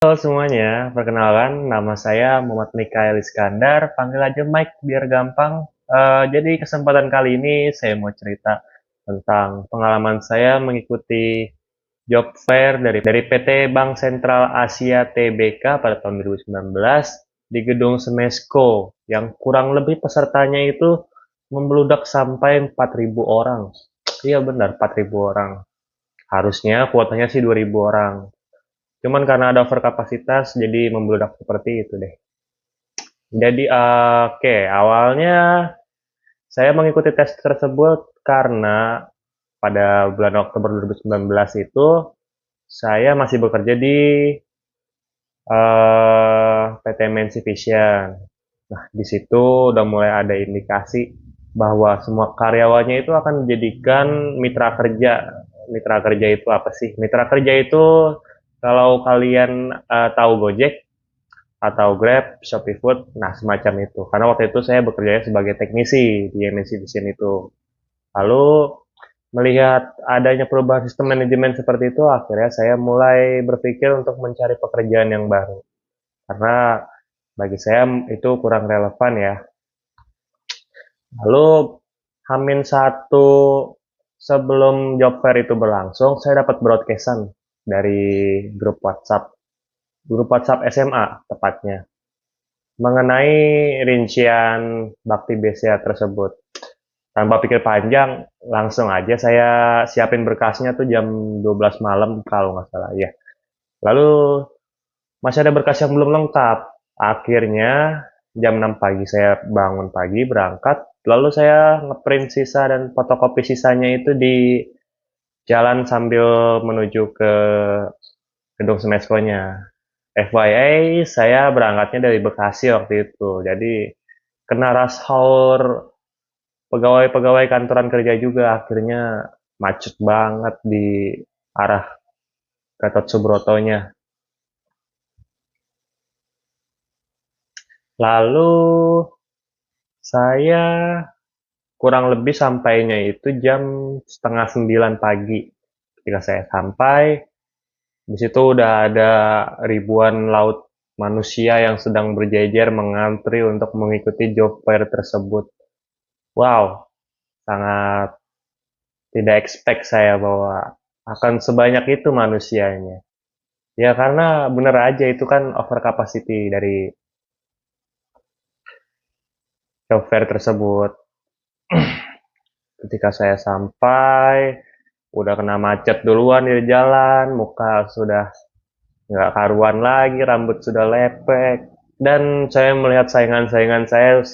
Halo semuanya, perkenalkan nama saya Muhammad Mikael Iskandar, panggil aja Mike biar gampang. Jadi kesempatan kali ini saya mau cerita tentang pengalaman saya mengikuti job fair dari PT Bank Sentral Asia Tbk pada tahun 2019 di gedung Semesco yang kurang lebih pesertanya itu membludak sampai 4.000 orang. Iya benar, 4.000 orang. Harusnya kuotanya sih 2.000 orang. Cuman karena ada overkapasitas, jadi membludak seperti itu deh. Jadi, oke, awalnya saya mengikuti tes tersebut karena pada bulan Oktober 2019 itu saya masih bekerja di PT Mensi Vision. Nah, di situ udah mulai ada indikasi bahwa semua karyawannya itu akan dijadikan mitra kerja. Mitra kerja itu apa sih? Mitra kerja itu kalau kalian tahu Gojek, atau Grab, Shopee Food, nah semacam itu. Karena waktu itu saya bekerja sebagai teknisi di MNC Vision itu. Lalu melihat adanya perubahan sistem manajemen seperti itu, akhirnya saya mulai berpikir untuk mencari pekerjaan yang baru. Karena bagi saya itu kurang relevan ya. Lalu Hamin satu sebelum job fair itu berlangsung, saya dapat broadcastan dari grup WhatsApp SMA tepatnya, mengenai rincian bakti BCA tersebut. Tanpa pikir panjang, langsung aja saya siapin berkasnya tuh jam 12 malam kalau nggak salah ya. Lalu masih ada berkas yang belum lengkap. Akhirnya jam 6 pagi saya bangun pagi berangkat. Lalu saya ngeprint sisa dan fotokopi sisanya itu di jalan sambil menuju ke gedung Semeskonya. FYI, saya berangkatnya dari Bekasi waktu itu. Jadi kena rush hour pegawai-pegawai kantoran kerja juga, akhirnya macet banget di arah Gatot Subrotonya. Lalu saya kurang lebih sampainya itu jam setengah 9 pagi. Ketika saya sampai, di situ udah ada ribuan laut manusia yang sedang berjejer mengantri untuk mengikuti job fair tersebut. Wow, sangat tidak expect saya bahwa akan sebanyak itu manusianya. Ya karena bener aja itu kan over capacity dari job fair tersebut. Ketika saya sampai, udah kena macet duluan di jalan, muka sudah nggak karuan lagi, rambut sudah lepek, dan saya melihat saingan-saingan saya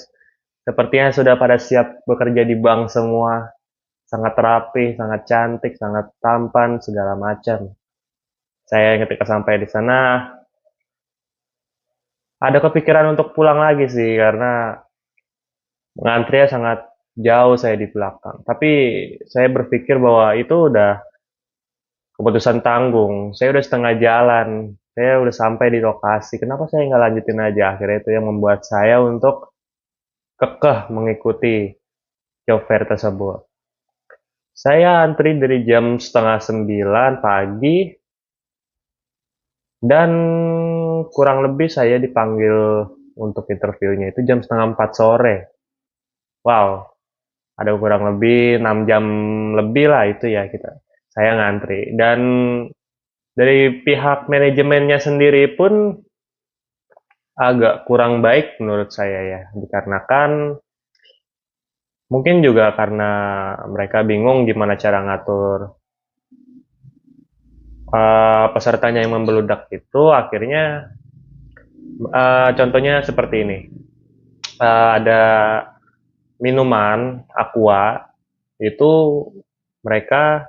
sepertinya sudah pada siap bekerja di bank semua, sangat rapi, sangat cantik, sangat tampan, segala macam. Saya ketika sampai di sana, ada kepikiran untuk pulang lagi sih, karena ngantrinya sangat jauh saya di belakang. Tapi saya berpikir bahwa itu udah keputusan tanggung. Saya udah setengah jalan. Saya udah sampai di lokasi. Kenapa saya nggak lanjutin aja? Akhirnya itu yang membuat saya untuk kekeh mengikuti job fair tersebut. Saya antri dari jam setengah 9 pagi dan kurang lebih saya dipanggil untuk interviewnya itu jam setengah 4 sore. Wow, ada kurang lebih 6 jam lebih lah itu ya saya ngantri. Dan dari pihak manajemennya sendiri pun agak kurang baik menurut saya ya, dikarenakan mungkin juga karena mereka bingung gimana cara ngatur pesertanya yang membeludak itu. Akhirnya contohnya seperti ini. Ada minuman aqua itu mereka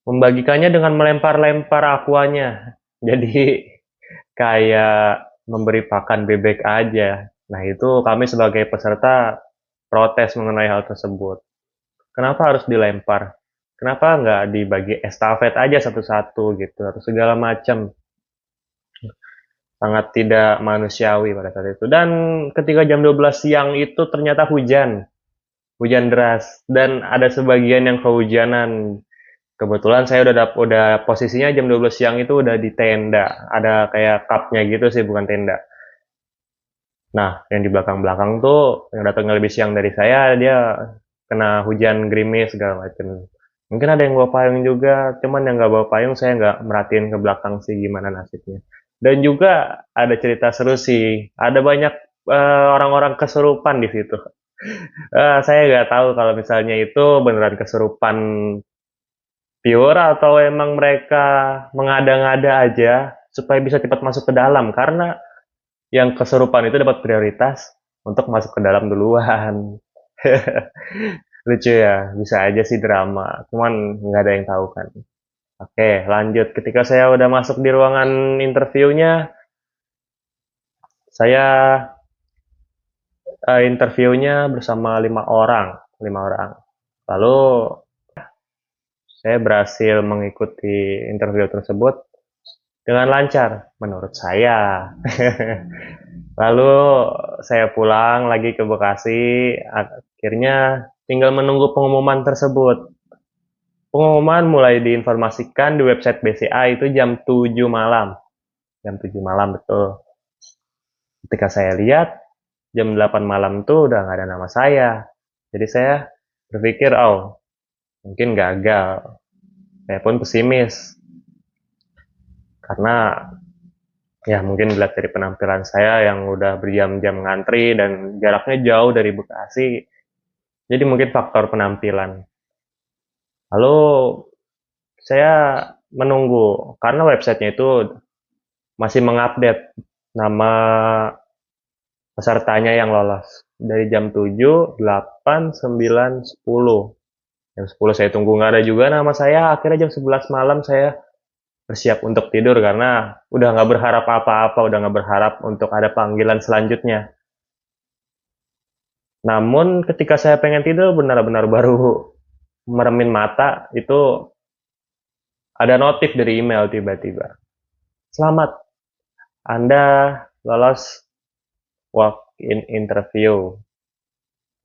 membagikannya dengan melempar-lempar aquanya. Jadi kayak memberi pakan bebek aja. Nah, itu kami sebagai peserta protes mengenai hal tersebut. Kenapa harus dilempar? Kenapa nggak dibagi estafet aja satu-satu gitu, atau segala macam. Sangat tidak manusiawi pada saat itu. Dan ketika jam 12 siang itu ternyata hujan. Hujan deras. Dan ada sebagian yang kehujanan. Kebetulan saya udah posisinya jam 12 siang itu udah di tenda. Ada kayak cupnya gitu sih, bukan tenda. Nah, yang di belakang-belakang tuh yang datangnya lebih siang dari saya, dia kena hujan gerimis segala macem. Mungkin ada yang bawa payung juga, cuman yang nggak bawa payung saya nggak merhatiin ke belakang sih gimana nasibnya. Dan juga ada cerita seru sih, ada banyak orang-orang kesurupan di situ. Saya nggak tahu kalau misalnya itu beneran kesurupan pure atau emang mereka mengada-ngada aja supaya bisa cepat masuk ke dalam karena yang kesurupan itu dapat prioritas untuk masuk ke dalam duluan. Lucu ya, bisa aja sih drama, cuman nggak ada yang tahu kan. Oke, lanjut. Ketika saya udah masuk di ruangan interviewnya, saya interviewnya bersama 5 orang, 5 orang. Lalu saya berhasil mengikuti interview tersebut dengan lancar, menurut saya. Lalu saya pulang lagi ke Bekasi, akhirnya tinggal menunggu pengumuman tersebut. Pengumuman mulai diinformasikan di website BCA itu jam 7 malam. Jam 7 malam betul. Ketika saya lihat, jam 8 malam tuh udah nggak ada nama saya. Jadi saya berpikir, oh mungkin gagal. Saya pun pesimis. Karena ya mungkin dilihat dari penampilan saya yang udah berjam-jam ngantri dan jaraknya jauh dari Bekasi. Jadi mungkin faktor penampilan. Lalu saya menunggu karena websitenya itu masih mengupdate nama pesertanya yang lolos dari jam 7, 8, 9, 10. Jam 10 saya tunggu nggak ada juga nama saya. Akhirnya jam 11 malam saya bersiap untuk tidur karena udah nggak berharap apa-apa, udah nggak berharap untuk ada panggilan selanjutnya. Namun ketika saya pengen tidur benar-benar baru meremin mata itu ada notif dari email tiba-tiba. Selamat, Anda lolos walk-in interview.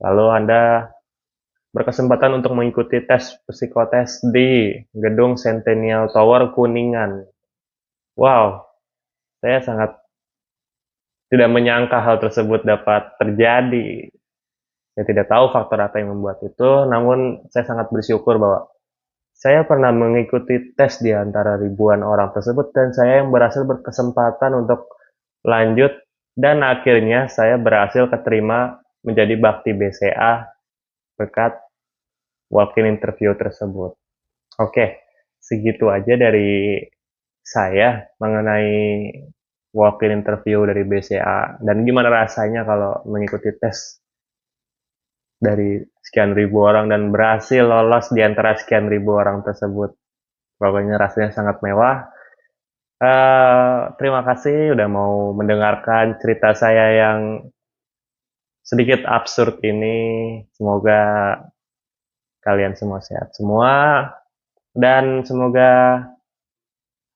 Lalu Anda berkesempatan untuk mengikuti tes psikotes di gedung Centennial Tower Kuningan. Wow, saya sangat tidak menyangka hal tersebut dapat terjadi. Saya tidak tahu faktor apa yang membuat itu, namun saya sangat bersyukur bahwa saya pernah mengikuti tes di antara ribuan orang tersebut dan saya yang berhasil berkesempatan untuk lanjut dan akhirnya saya berhasil keterima menjadi Bakti BCA berkat walk-in interview tersebut. Oke, segitu aja dari saya mengenai walk-in interview dari BCA dan gimana rasanya kalau mengikuti tes dari sekian ribu orang dan berhasil lolos di antara sekian ribu orang tersebut. Pokoknya rasanya sangat mewah. Terima kasih udah mau mendengarkan cerita saya yang sedikit absurd ini. Semoga kalian semua sehat semua dan semoga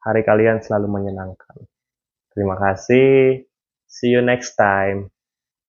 hari kalian selalu menyenangkan. Terima kasih. See you next time.